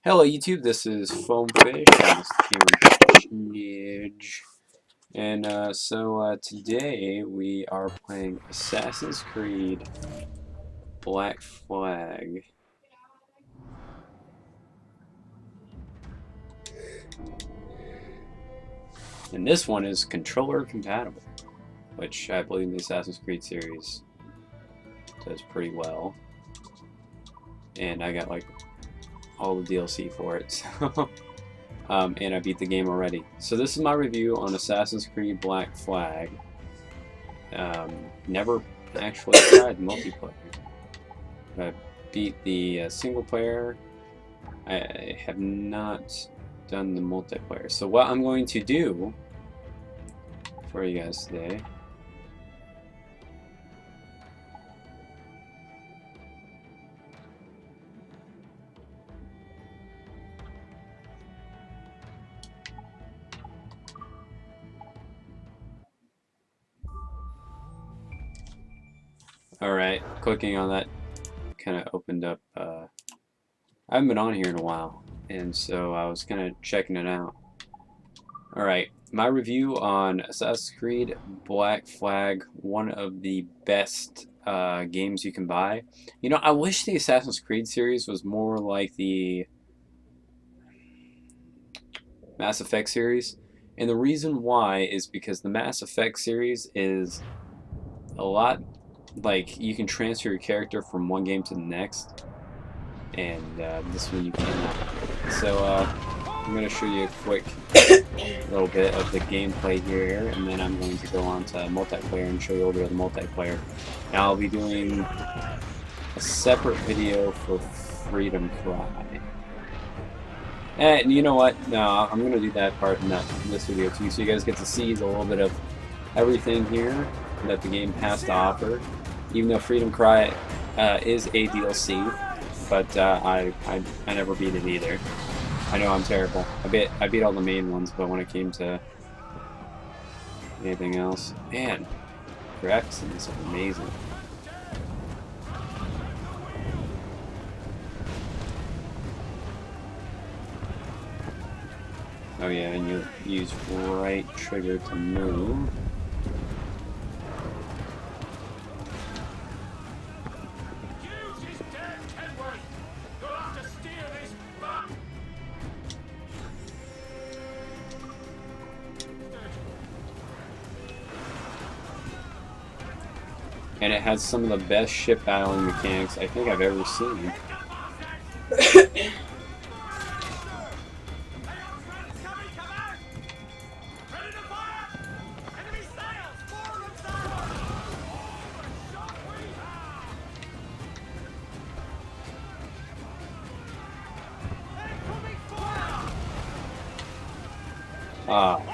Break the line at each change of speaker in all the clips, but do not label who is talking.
Hello YouTube, this is Foamfish, and this is Cameron Schnidge. And today we are playing Assassin's Creed Black Flag. And this one is controller compatible, which I believe the Assassin's Creed series does pretty well. And I got like all the DLC for it, so and I beat the game already. So this is my review on Assassin's Creed Black Flag. Never actually tried multiplayer. I beat the single player. I have not done the multiplayer. So what I'm going to do for you guys today Alright, clicking on that kind of opened up, I haven't been on here in a while, and so I was kind of checking it out. Alright, my review on Assassin's Creed Black Flag, one of the best games you can buy. You know, I wish the Assassin's Creed series was more like the Mass Effect series, and the reason why is because the Mass Effect series is a lot like you can transfer your character from one game to the next, and this one you cannot. So I'm going to show you a quick little bit of the gameplay here, and then I'm going to go on to multiplayer and show you a little bit of the multiplayer. Now I'll be doing a separate video for Freedom Cry. And you know what? No, I'm going to do that part in this video too, so you guys get to see a little bit of everything here that the game has to offer. Even though Freedom Cry is a DLC, but I never beat it either. I know I'm terrible. I beat all the main ones, but when it came to anything else, man, graphics in this are amazing. Oh yeah, and you use right trigger to move. And it has some of the best ship battling mechanics I think I've ever seen.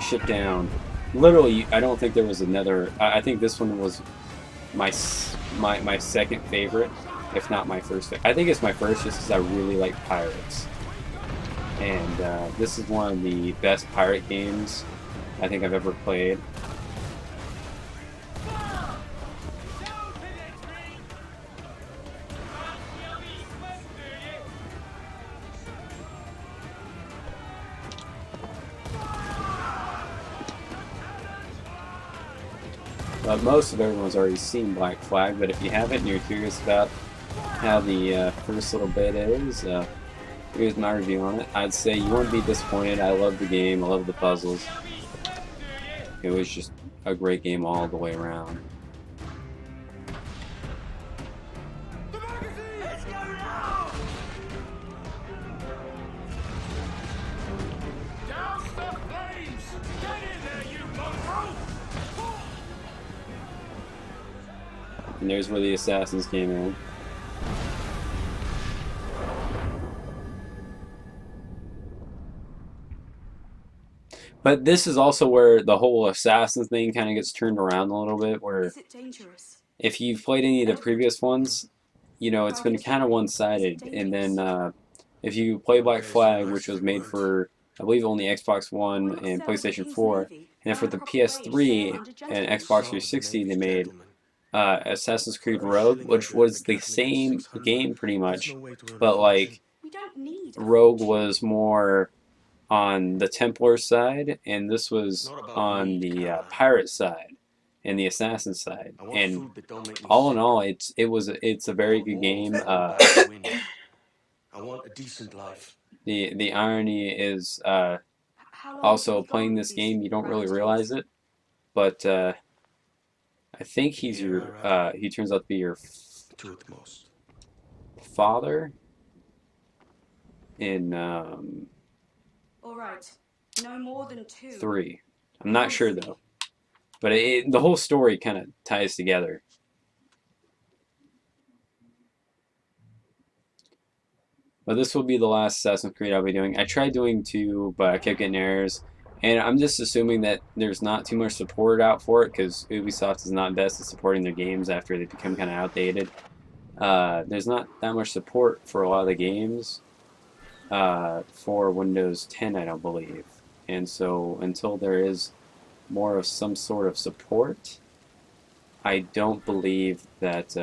Ship down. Literally, I don't think there was another. I think this one was my second favorite, if not my first. I think it's my first just because I really like pirates, and this is one of the best pirate games I think I've ever played. Most of everyone's already seen Black Flag, but if you haven't and you're curious about how the first little bit is, here's my review on it. I'd say you won't be disappointed. I love the game. I love the puzzles. It was just a great game all the way around. And there's where the assassins came in. But this is also where the whole assassin thing kind of gets turned around a little bit, where if you've played any of the previous ones, you know, it's been kind of one-sided. And then if you play Black Flag, which was made for, I believe, only Xbox One and PlayStation 4, and then for the PS3 and Xbox 360, they made Assassin's Creed Rogue, which was the same game pretty much, but like Rogue was more on the Templar side, and this was on the pirate side and the assassin side. And all in all, it's a very good game.
I want a decent life.
The irony is also playing this game, you don't really realize it, but I think he's your he turns out to be your
Two at most.
father in
All right. No more than 2.
3. I'm not sure though, but the whole story kind of ties together. But this will be the last Assassin's Creed I'll be doing. I tried doing 2, but I kept getting errors. And I'm just assuming that there's not too much support out for it, because Ubisoft is not best at supporting their games after they become kind of outdated. There's not that much support for a lot of the games for Windows 10, I don't believe. And so until there is more of some sort of support, I don't believe that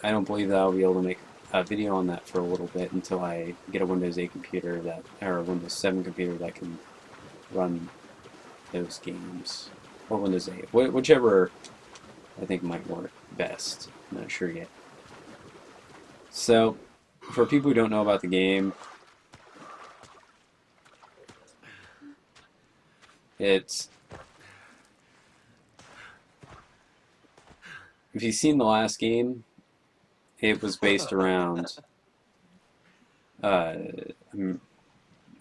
I'll be able to make a video on that for a little bit until I get a Windows 8 computer or a Windows 7 computer that can run those games, or Windows 8, whichever I think might work best. I'm not sure yet. So, for people who don't know about the game, it's, if you've seen the last game, it was based around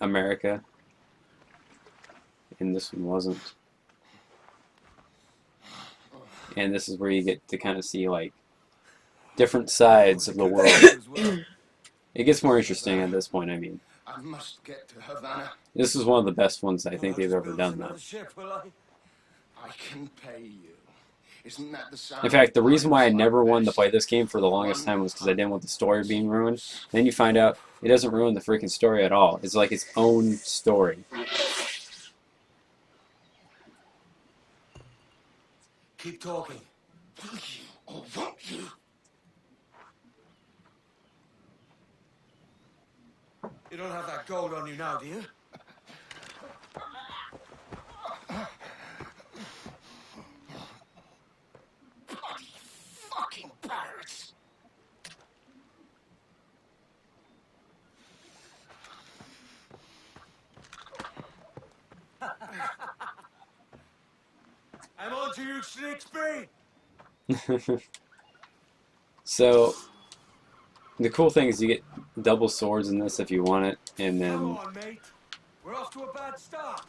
America, and this one wasn't. And this is where you get to kind of see like different sides of the world. It gets more interesting at this point. I mean,
I must get to Havana.
this is one of the best ones I think they've ever done, though.
I can pay you. Isn't that the sound?
In fact, the reason why I never wanted to play this game for the longest time was because I didn't want the story being ruined. Then you find out it doesn't ruin the freaking story at all. It's like its own story.
Keep talking. Will you or won't you? You don't have that gold on you now, do you? Bloody fucking pirates! I'm on to you, Shakespeare!
So, the cool thing is you get double swords in this if you want it, and then
Come on, mate. We're off to a bad start.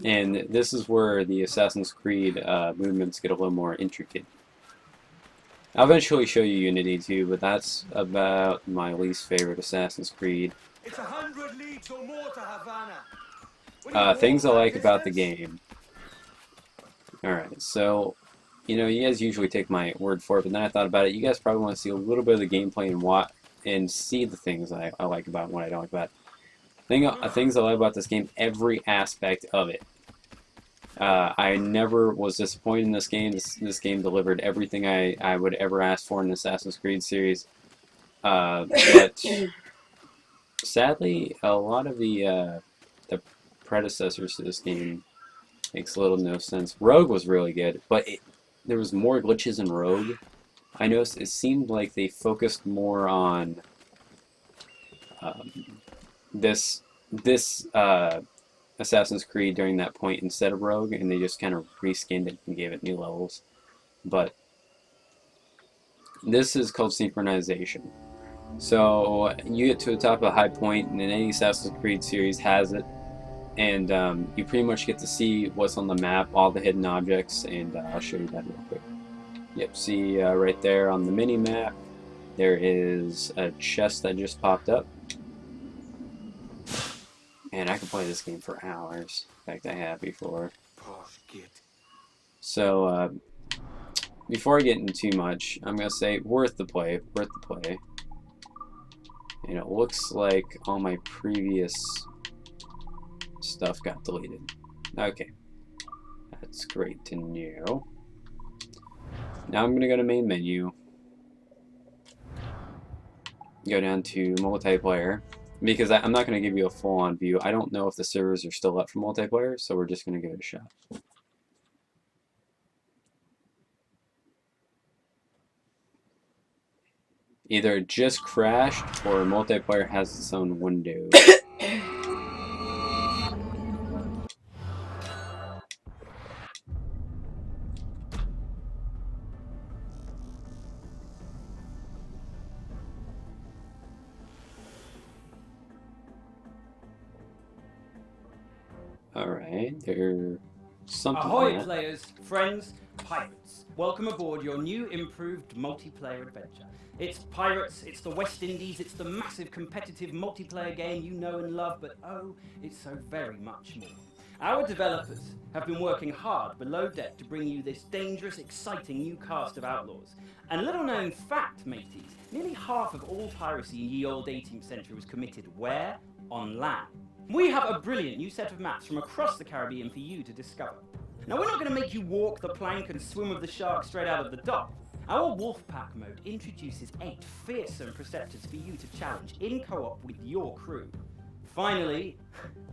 and this is where the Assassin's Creed movements get a little more intricate. I'll eventually show you Unity too, but that's about my least favorite Assassin's Creed.
It's 100 leagues or more to Havana.
Things I like about the game. Alright, so, you know, you guys usually take my word for it, but then I thought about it. You guys probably want to see a little bit of the gameplay and see the things I like about it and what I don't like about it. Things I like about this game, every aspect of it. I never was disappointed in this game. This game delivered everything I would ever ask for in an Assassin's Creed series. But sadly, a lot of the predecessors to this game makes little no sense. Rogue was really good, but there was more glitches in Rogue. I noticed it seemed like they focused more on this Assassin's Creed during that point instead of Rogue, and they just kind of reskinned it and gave it new levels. But this is called synchronization. So you get to the top of a high point, and any Assassin's Creed series has it, and you pretty much get to see what's on the map, all the hidden objects, and I'll show you that real quick. Yep, see right there on the mini map, there is a chest that just popped up. And I can play this game for hours. In fact, I have before. So, before I get into too much, I'm gonna say worth the play, worth the play. And it looks like all my previous stuff got deleted. Okay, that's great to know. Now I'm gonna go to main menu, go down to multiplayer, because I'm not gonna give you a full-on view. I don't know if the servers are still up for multiplayer, so we're just gonna give it a shot. Either it just crashed or multiplayer has its own window. Alright, there's something
Ahoy,
in that.
players, friends, pirates. Welcome aboard your new improved multiplayer adventure. It's pirates, it's the West Indies, it's the massive competitive multiplayer game you know and love, but oh, it's so very much more. Our developers have been working hard below deck to bring you this dangerous, exciting new cast of outlaws. And little known fact, mateys, nearly half of all piracy in ye olde 18th century was committed where? On land. We have a brilliant new set of maps from across the Caribbean for you to discover. Now, we're not going to make you walk the plank and swim with the shark straight out of the dock. Our Wolfpack mode introduces 8 fearsome preceptors for you to challenge in co-op with your crew. Finally,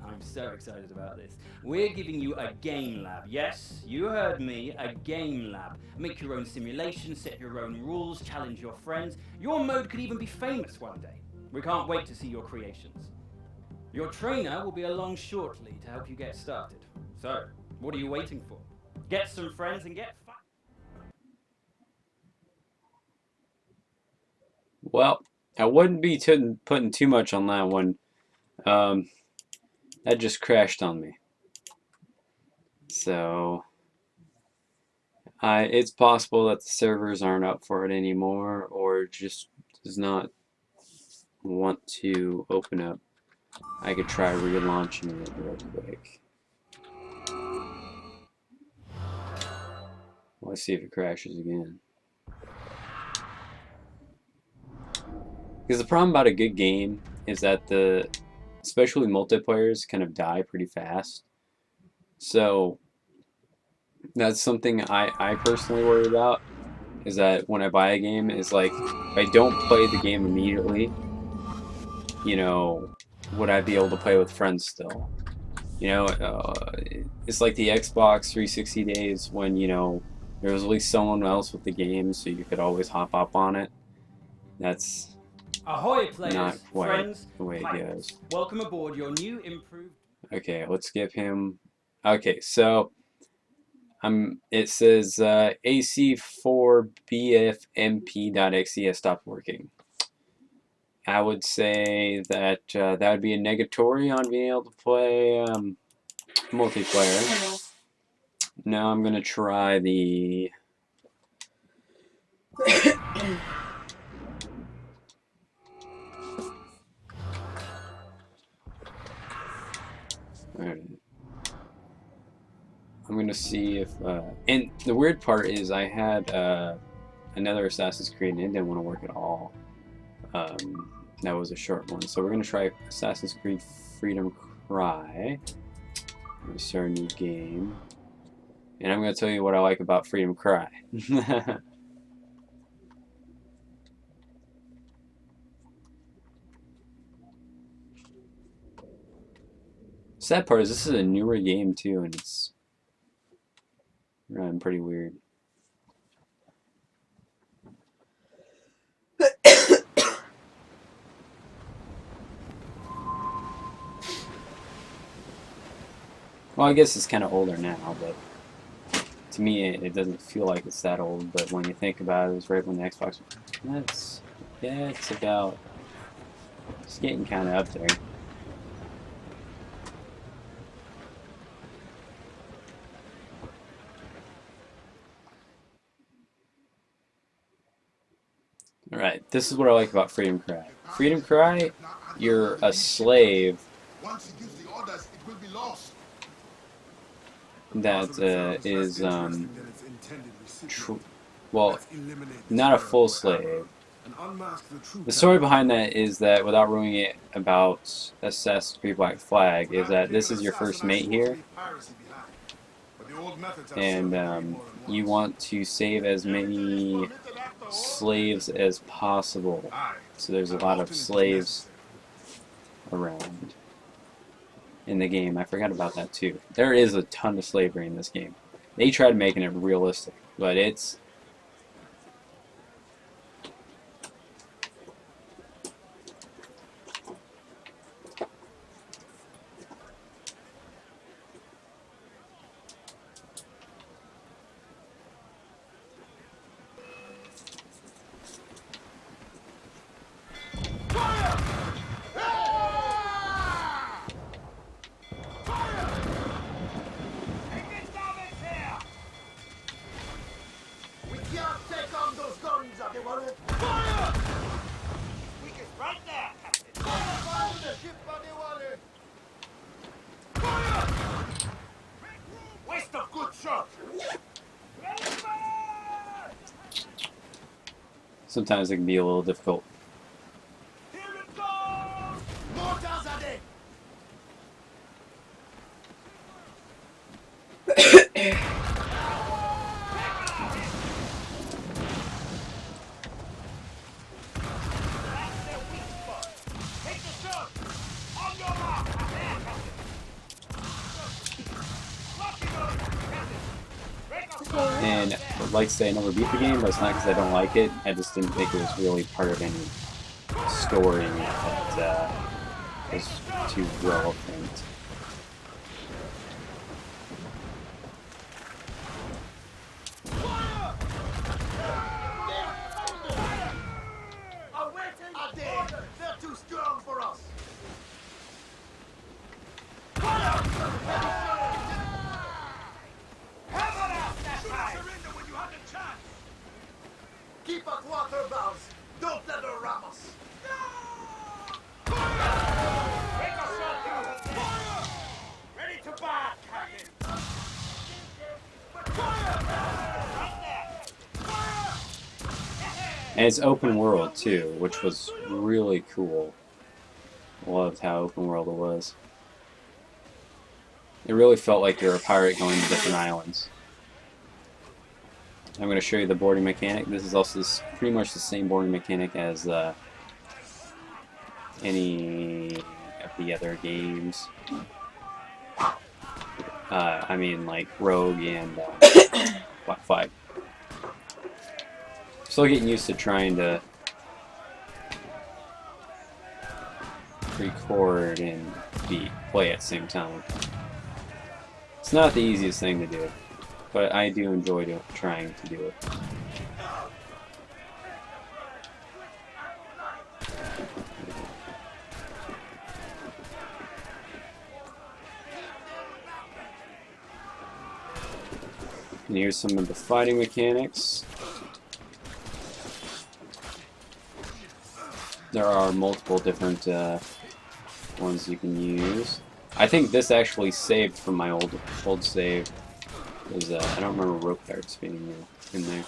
I'm so excited about this, we're giving you a game lab. Yes, you heard me, a game lab. Make your own simulations, set your own rules, challenge your friends. Your mode could even be famous one day. We can't wait to see your creations. Your trainer will be along shortly to help you get started. So, what are you waiting for? Get some friends and get fun.
Well, I wouldn't be putting too much on that one. That just crashed on me. So, it's possible that the servers aren't up for it anymore, or just does not want to open up. I could try relaunching it real quick. Let's see if it crashes again. Because the problem about a good game is that especially multiplayers kind of die pretty fast. So that's something I personally worry about, is that when I buy a game, is like, if I don't play the game immediately, you know, would I be able to play with friends still? You know, it's like the Xbox 360 days when, you know, there was at least someone else with the game, so you could always hop up on it. That's
Ahoy, players,
not quite
friends,
the way it
pirates.
goes.
Welcome aboard your new improved...
Okay, let's give him... Okay, so it says AC4BFMP.exe has stopped working. I would say that that would be a negatory on being able to play multiplayer. Now I'm going to try the... Alright. I'm going to see if... and the weird part is I had another Assassin's Creed and it didn't want to work at all. That was a short one. So we're going to try Assassin's Creed Freedom Cry. I'm going to start a new game. And I'm going to tell you what I like about Freedom Cry. Sad part is this is a newer game too, and it's running pretty weird. Well, I guess it's kind of older now, but to me it doesn't feel like it's that old. But when you think about it, it was right when the Xbox. It's getting kind of up there. Alright, this is what I like about Freedom Cry. Freedom Cry, you're a slave
Once you use the orders, it will be lost.
that is well, not a full slave. The story behind that is that, without ruining it about Assassin's Creed Black Flag, is that this is your first mate here, and you want to save as many slaves as possible. So there's a lot of slaves around in the game. I forgot about that too. There is a ton of slavery in this game. They tried making it realistic, but it's sometimes it can be a little difficult. And I'd like to say I never beat the game, but it's not because I don't like it. I just didn't think it was really part of any story that was too relevant.
They're too strong for us. Keep us water bows. Don't let her ram us. Ready to back, Captain.
And it's open world too, which was really cool. Loved how open world it was. It really felt like you're a pirate going to different islands. I'm going to show you the boarding mechanic. This is also pretty much the same boarding mechanic as any of the other games. I mean, like Rogue and Black Flag. Still getting used to trying to record and play at the same time. It's not the easiest thing to do, but I do enjoy trying to do it. And here's some of the fighting mechanics. There are multiple different ones you can use. I think this actually saved from my old save. There's I don't remember rope darts being in there.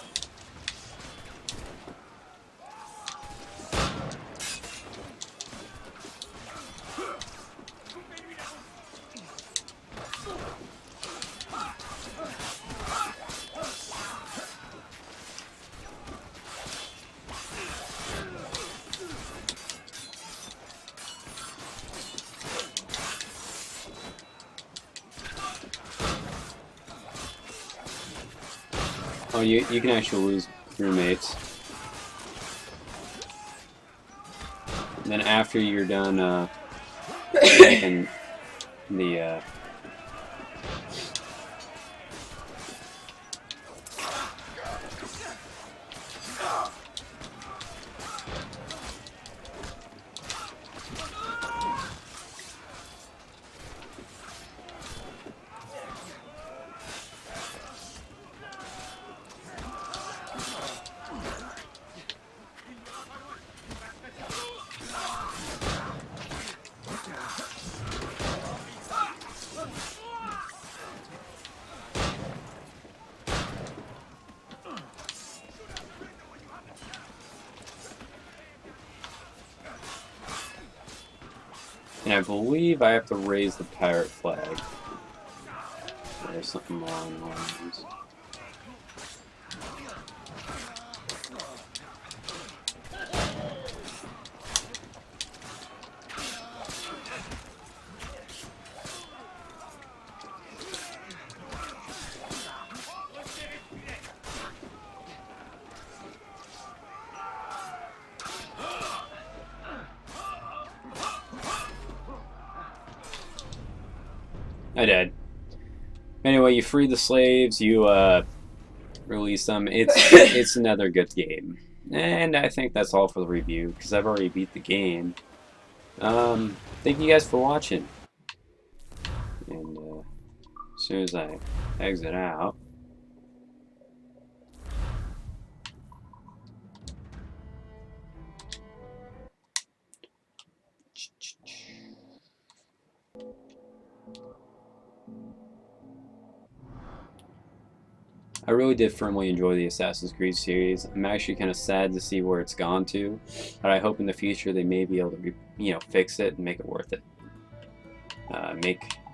Oh, you can actually lose roommates. And then after you're done making the And I believe I have to raise the pirate flag. Or something along those lines. I did. Anyway, you free the slaves, you release them. It's another good game. And I think that's all for the review, because I've already beat the game. Thank you guys for watching. And as soon as I exit out, I really did firmly enjoy the Assassin's Creed series. I'm actually kind of sad to see where it's gone to, but I hope in the future they may be able to, fix it and make it worth it.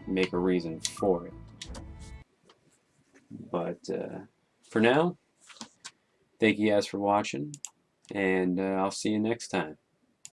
Make a reason for it. But for now, thank you guys for watching, and I'll see you next time.